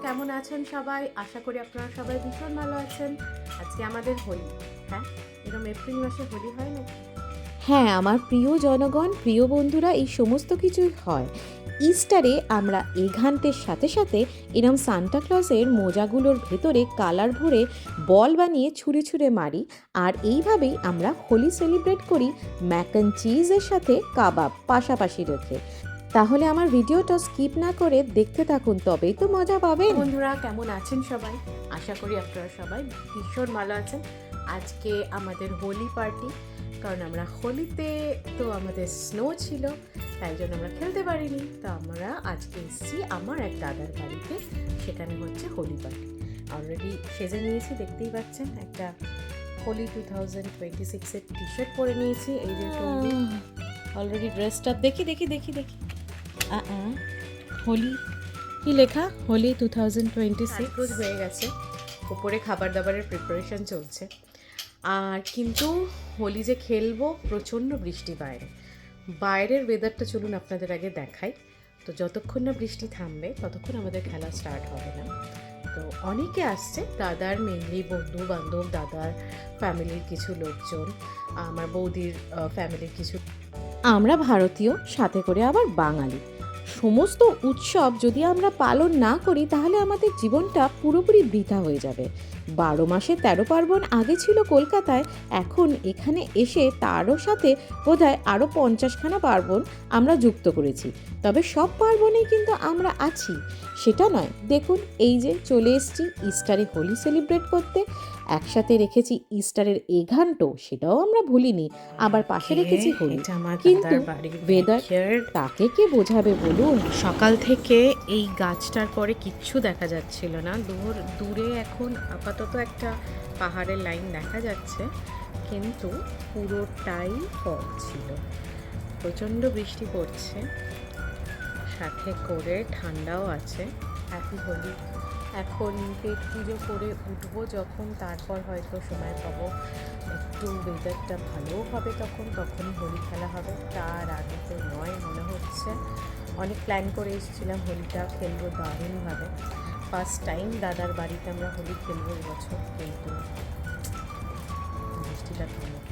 কেমন আছেন সবাই? আশা করি আপনারা সবাই ভীষণ ভালো আছেন। আজকে আমাদের হোলি। হ্যাঁ, এরকম এপ্রিল মাসে হোলি হয় নাকি? হ্যাঁ, আমার প্রিয় জনগণ, প্রিয় বন্ধুরা, এই সমস্ত কিছুই হয়। ইস্টারে আমরা এঘান্তের সাথে সাথে এরম সান্টা ক্লজের মোজাগুলোর ভেতরে কালার ভরে বল বানিয়ে ছুঁড়ে ছুঁড়ে মারি। আর এইভাবেই আমরা হোলি সেলিব্রেট করি ম্যাক অ্যান্ড চিজের সাথে কাবাব পাশাপাশি রেখে। তাহলে আমার ভিডিওটা স্কিপ না করে দেখতে থাকুন, তবেই তো মজা পাবেন। বন্ধুরা কেমন আছেন সবাই? আশা করি আপনারা সবাই ভীষণ ভালো আছেন। আজকে আমাদের হোলি পার্টি, কারণ আমরা হোলিতে তো আমাদের স্নো ছিল, তাই জন্য আমরা খেলতে পারিনি। তো আমরা আজকে এসেছি আমার এক দাদার বাড়িতে, সেখানে হচ্ছে হোলি পার্টি। অলরেডি সেজে নিয়েছি, দেখতেই পাচ্ছেন। একটা হোলি 2026-এর টি শার্ট পরে নিয়েছি। এই যে অলরেডি ড্রেসটা দেখি দেখি দেখি দেখি হোলি কি লেখা? হোলি 2026 হয়ে গেছে। উপরে খাবার দাবারের প্রিপারেশন চলছে। আর কিন্তু হোলি যে খেলবো, প্রচণ্ড বৃষ্টি বাইরের ওয়েদারটা চলুন আপনাদের আগে দেখাই। তো যতক্ষণ না বৃষ্টি থামবে ততক্ষণ আমাদের খেলা স্টার্ট হবে না। তো অনেকে আসছে, দাদার মেনলি বন্ধু বান্ধব, দাদার ফ্যামিলির কিছু লোকজন, আমার বৌদির ফ্যামিলির কিছু। আমরা ভারতীয়, সাথে করে আবার বাঙালি। সমস্ত উৎসব যদি আমরা পালন না করি তাহলে আমাদের জীবনটা পুরোপুরি বৃথা হয়ে যাবে। 12 মাসে 13 পার্বণ আগে ছিল কলকাতায়, এখন এখানে এসে তারও সাথে বোধহয় আরও 50খানা পার্বণ আমরা যুক্ত করেছি। তবে সব পার্বণেই কিন্তু আমরা আছি, সেটা নয়। দেখুন, এই যে চলে এসেছি ইস্টারে হোলি সেলিব্রেট করতে। একসাথে রেখেছি ইস্টারের এঘান্টো, সেটাও আমরা ভুলিনি। আবার পাশে রেখেছি হোলি। কিন্তু ওয়েদার তাকে কে বোঝাবে বলুন? সকাল থেকে এই গাছটার পরে কিচ্ছু দেখা যাচ্ছিল না। দূরে এখন আপাতত একটা পাহাড়ের লাইন দেখা যাচ্ছে, কিন্তু পুরোটাই ফগ ছিল। প্রচণ্ড বৃষ্টি পড়ছে, সাথে করে ঠান্ডাও আছে। হ্যাপি হোলি। এখন পেট পুজো করে উঠবো যখন, তারপর হয়তো সময় পাবো, একটু ওয়েদারটা ভালো হবে, তখনই হোলি খেলা হবে। তার আগে তো নয় মনে হচ্ছে। অনেক প্ল্যান করে এসেছিলাম, হোলিটা খেলবো দারুণভাবে। ফার্স্ট টাইম দাদার বাড়িতে আমরা হোলি খেলবো এবছর, কিন্তু বৃষ্টিটা থামুক।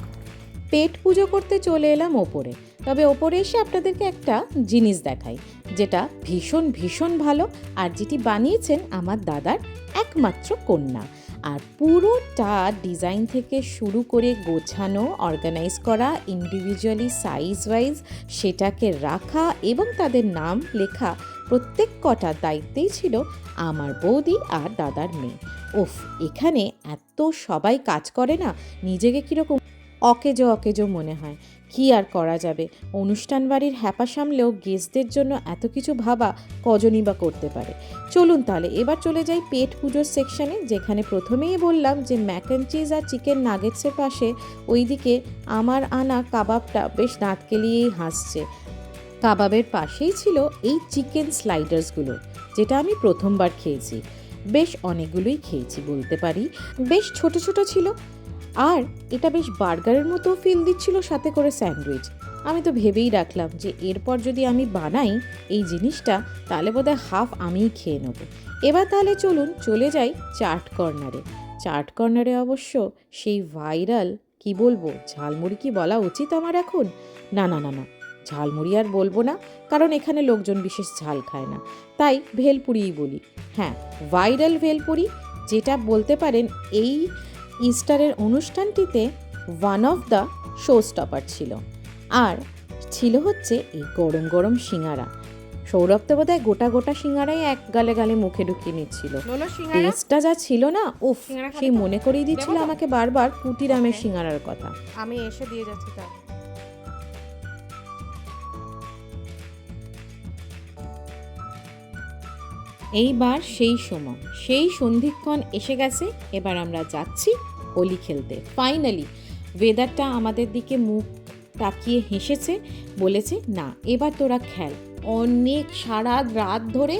পেট পুজো করতে চলে এলাম ওপরে। তবে ওপরে এসে আপনাদেরকে একটা জিনিস দেখাই, যেটা ভীষণ ভীষণ ভালো, আর যেটি বানিয়েছেন আমার দাদার একমাত্র কন্যা। আর পুরোটা ডিজাইন থেকে শুরু করে গোছানো, অর্গানাইজ করা, ইন্ডিভিজুয়ালি সাইজ ওয়াইজ সেটাকে রাখা এবং তাদের নাম লেখা, প্রত্যেক কটা দায়িত্বেই ছিল আমার বৌদি আর দাদার মেয়ে। ওফ, এখানে এত সবাই কাজ করে না, নিজেকে কীরকম অকেজো মনে হয়। কি আর করা যাবে, অনুষ্ঠান বাড়ির হ্যাপা সামলেও গেস্টদের জন্য এত কিছু ভাবা কজনই বা করতে পারে। চলুন তাহলে এবার চলে যাই পেট পুজোর সেকশানে, যেখানে প্রথমেই বললাম যে ম্যাক অ্যান্ড চিজ আর চিকেন নাগেটসের পাশে ওইদিকে আমার আনা কাবাবটা বেশ দাঁত কেলিয়েই হাসছে। কাবাবের পাশেই ছিল এই চিকেন স্লাইডার্সগুলো, যেটা আমি প্রথমবার খেয়েছি। বেশ অনেকগুলোই খেয়েছি বলতে পারি, বেশ ছোট ছোট ছিল। আর এটা বেশ বার্গারের মতো ফিল দিচ্ছিল, সাথে করে স্যান্ডউইচ। আমি তো ভেবেই রাখলাম যে এরপর যদি আমি বানাই এই জিনিসটা, তাহলে বোধহয় হাফ আমিই খেয়ে নেব। এবার তাহলে চলুন চলে যাই চাট কর্নারে। চাট কর্নারে অবশ্য সেই ভাইরাল, কি বলবো, ঝালমুড়ি কি বলা উচিত আমার এখন? না না না না, ঝালমুড়ি আর বলবো না, কারণ এখানে লোকজন বিশেষ ঝাল খায় না, তাই ভেলপুরিই বলি। হ্যাঁ, ভাইরাল ভেলপুরি, যেটা বলতে পারেন এই ইস্টারের অনুষ্ঠানটিতে one of the showstopper ছিল। আর ছিল হচ্ছে এই গরম গরম সিঙ্গারা। সৌরভ তো বোধহয় গোটা গোটা সিঙ্গারাই এক গালে গালে মুখে ঢুকিয়ে নিচ্ছিল। টেস্টটা যা ছিল না, উফ, সেই মনে করিয়ে দিচ্ছিল আমাকে বারবার কুটিরামের সিঙ্গারার কথা। আমি এসে দিয়ে যাচ্ছি তার। এইবার সেই সময়, সেই সন্ধিক্ষণ এসে গেছে। এবার আমরা যাচ্ছি হোলি খেলতে। ফাইনালি ওয়েদারটা আমাদের দিকে মুখ তাকিয়ে হেসেছে, বলেছে না এবার তোরা খেল। অনেক সারা রাত ধরে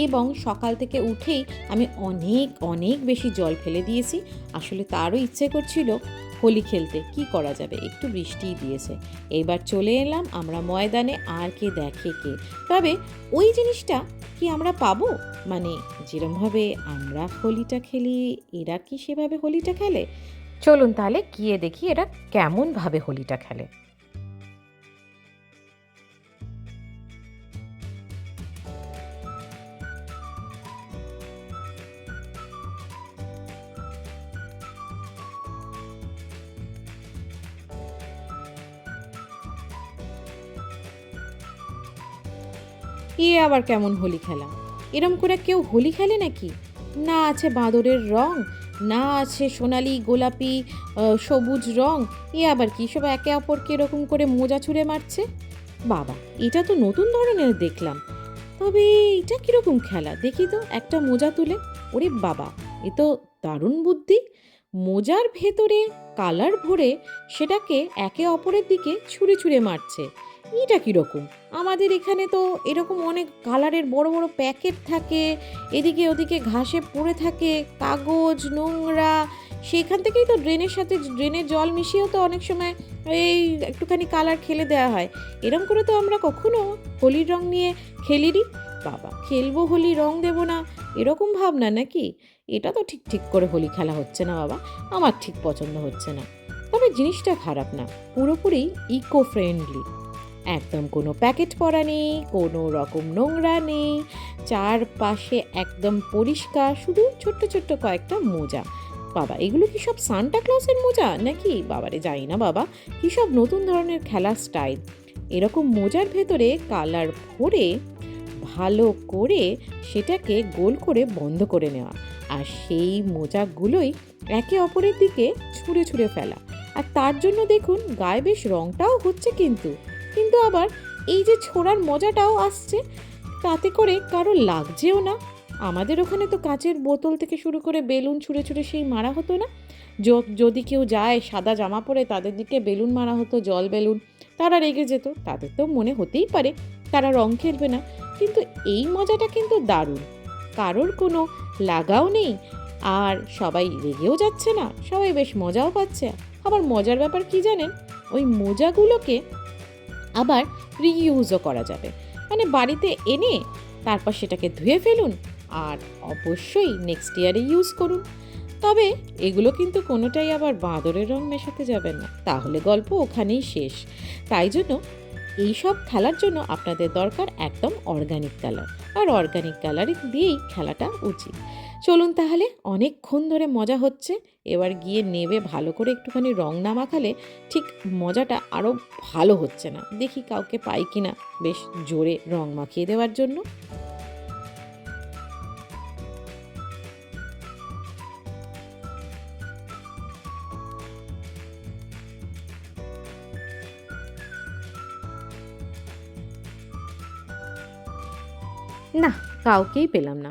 এবং সকাল থেকে উঠেই আমি অনেক অনেক বেশি জল ফেলে দিয়েছি। আসলে তারও ইচ্ছে করছিল হোলি খেলতে। কি করা যাবে, একটু বৃষ্টিই দিয়েছে। এইবার চলে এলাম আমরা ময়দানে, আর কে দেখে কে। তবে ওই জিনিসটা কি আমরা পাবো? মানে যেরমভাবে আমরা হোলিটা খেলি, এরা কি সেভাবে হোলিটা খেলে? চলুন তাহলে গিয়ে দেখি এরা কেমনভাবে হোলিটা খেলে। আবার কেমন হোলি খেলা? এরম করে কেউ হোলি খেলে নাকি? না আছে বাঁদরের রং, না আছে সোনালি গোলাপি সবুজ রং। আবার কি সব একে অপরকে এরকম করে মোজা ছুঁড়ে মারছে? বাবা, এটা তো নতুন ধরনের দেখলাম। তবে এটা কিরকম খেলা দেখি তো, একটা মোজা তুলে। ওরে বাবা, এ তো দারুণ বুদ্ধি। মোজার ভেতরে কালার ভরে সেটাকে একে অপরের দিকে ছুঁড়ে ছুঁড়ে মারছে। এটা কীরকম? আমাদের এখানে তো এরকম অনেক কালারের বড় বড় প্যাকেট থাকে, এদিকে ওদিকে ঘাসে পড়ে থাকে, কাগজ নোংরা, সেখান থেকেই তো ড্রেনের সাথে ড্রেনের জল মিশিয়েও তো অনেক সময় এই একটুখানি কালার খেলে দেওয়া হয়। এরম করে তো আমরা কখনো হোলির রং নিয়ে খেলিনি। বাবা, খেলবো হোলি, রং দেবো না, এরকম ভাবনা নাকি? এটা তো ঠিক ঠিক করে হোলি খেলা হচ্ছে না বাবা, আমার ঠিক পছন্দ হচ্ছে না। তবে জিনিসটা খারাপ না, পুরোপুরি ইকো ফ্রেন্ডলি। একদম কোনো প্যাকেট পরা নেই, কোনো রকম নোংরা নেই, চারপাশে একদম পরিষ্কার, শুধু ছোট্ট ছোট্ট কয়েকটা মোজা। বাবা, এগুলো কি সব সান্টা ক্লজের মোজা নাকি? বাবারে, যাই না বাবা, কি সব নতুন ধরনের খেলার স্টাইল। এরকম মোজার ভেতরে কালার ভরে ভালো করে সেটাকে গোল করে বন্ধ করে নেওয়া, আর সেই মোজাগুলোই একে অপরের দিকে ছুঁড়ে ছুঁড়ে ফেলা। আর তার জন্য দেখুন গায়ে বেশ রংটাও হচ্ছে, কিন্তু আবার এই যে ছোড়ার মজাটাও আসছে, তাতে করে কারো লাগছেও না। আমাদের ওখানে তো কাচের বোতল থেকে শুরু করে বেলুন ছুঁড়ে ছুঁড়ে সেই মারা হতো না? যদি কেউ যায় সাদা জামা পরে, তাদের দিকে বেলুন মারা হতো, জল বেলুন। তারা রেগে যেত, তাদের তো মনে হতেই পারে তারা রং খেলবে না। কিন্তু এই মজাটা কিন্তু দারুণ, কারোর কোনো লাগাও নেই, আর সবাই রেগেও যাচ্ছে না, সবাই বেশ মজাও পাচ্ছে। আবার মজার ব্যাপার কি জানেন? ওই মোজাগুলোকে আবার রিইউজও করা যাবে। মানে বাড়িতে এনে তারপর সেটাকে ধুয়ে ফেলুন, আর অবশ্যই নেক্সট ইয়ারে ইউজ করুন। তবে এগুলো কিন্তু কোনোটাই আবার বাঁদরের রং মেশাতে যাবেন না, তাহলে গল্প ওখানেই শেষ। তাই জন্য এই সব খেলার জন্য আপনাদের দরকার একদম অর্গানিক কালার, আর অর্গানিক কালার দিয়েই খেলাটা উচিত। চলুন তাহলে, অনেকক্ষণ ধরে মজা হচ্ছে, এবার গিয়ে নেবে ভালো করে একটুখানি রং না মাখালে ঠিক মজাটা আরও ভালো হচ্ছে না। দেখি কাউকে পাই কিনা বেশ জোরে রং মাখিয়ে দেওয়ার জন্য। না, কাউকেই পেলাম না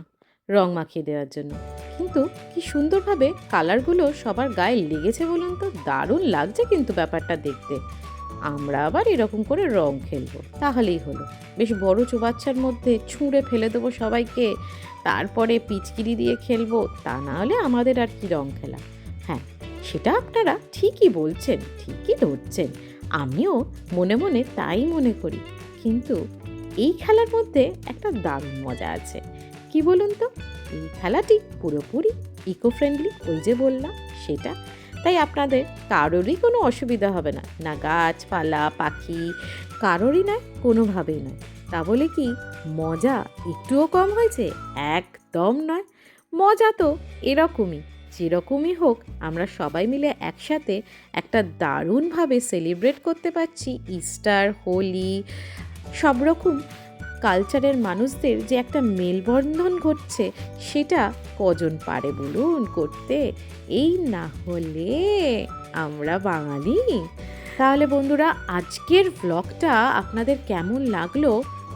রং মাখিয়ে দেওয়ার জন্য। কিন্তু কি সুন্দরভাবে কালারগুলো সবার গায়ে লেগেছে বলুন তো, দারুণ লাগছে কিন্তু ব্যাপারটা দেখতে। আমরা আবার এরকম করে রং খেলবো, তাহলেই হলো। বেশ বড় চৌবাচ্চার মধ্যে ছুঁড়ে ফেলে দেবো সবাইকে, তারপরে পিচকিরি দিয়ে খেলবো, তা না হলে আমাদের আর কি রং খেলা। হ্যাঁ, সেটা আপনারা ঠিকই বলছেন, ঠিকই ধরছেন, আমিও মনে মনে তাই মনে করি। কিন্তু এই খেলার মধ্যে একটা দারুণ মজা আছে। কি বলুন তো? এই খেলাটি পুরোপুরি ইকো ফ্রেন্ডলি, ওই যে বললাম সেটা। তাই আপনাদের কারোরই কোনো অসুবিধা হবে না, না গাছপালা পাখি, কারোরই নয়, কোনোভাবেই নয়। তা বলে কি মজা একটুও কম হয়েছে? একদম নয়। মজা তো এরকমই, যেরকমই হোক আমরা সবাই মিলে একসাথে একটা দারুণভাবে সেলিব্রেট করতে পারছি। ইস্টার, হোলি, সব রকম কালচারের মানুষদের যে একটা মেলবন্ধন ঘটছে, সেটা কজন পারে বলুন করতে? এই না হলে আমরা বাঙালি। তাহলে বন্ধুরা, আজকের ব্লগটা আপনাদের কেমন লাগলো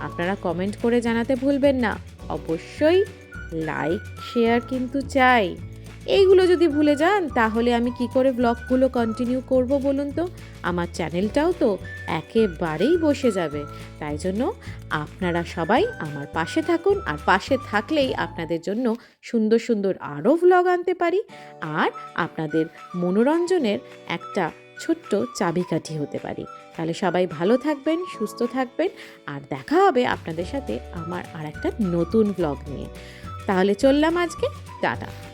আপনারা কমেন্ট করে জানাতে ভুলবেন না। অবশ্যই লাইক শেয়ার কিন্তু চাই। এইগুলো যদি ভুলে যান তাহলে আমি কি করে ব্লগগুলো কন্টিনিউ করব বলুন তো? আমার চ্যানেলটাও তো একেবারেই বসে যাবে। তাই জন্য আপনারা সবাই আমার পাশে থাকুন, আর পাশে থাকলেই আপনাদের জন্য সুন্দর সুন্দর আরও ভ্লগ আনতে পারি, আর আপনাদের মনোরঞ্জনের একটা ছোট্ট চাবিকাঠি হতে পারি। তাহলে সবাই ভালো থাকবেন, সুস্থ থাকবেন, আর দেখা হবে আপনাদের সাথে আমার আর একটা নতুন ব্লগ নিয়ে। তাহলে চললাম আজকে, টাটা।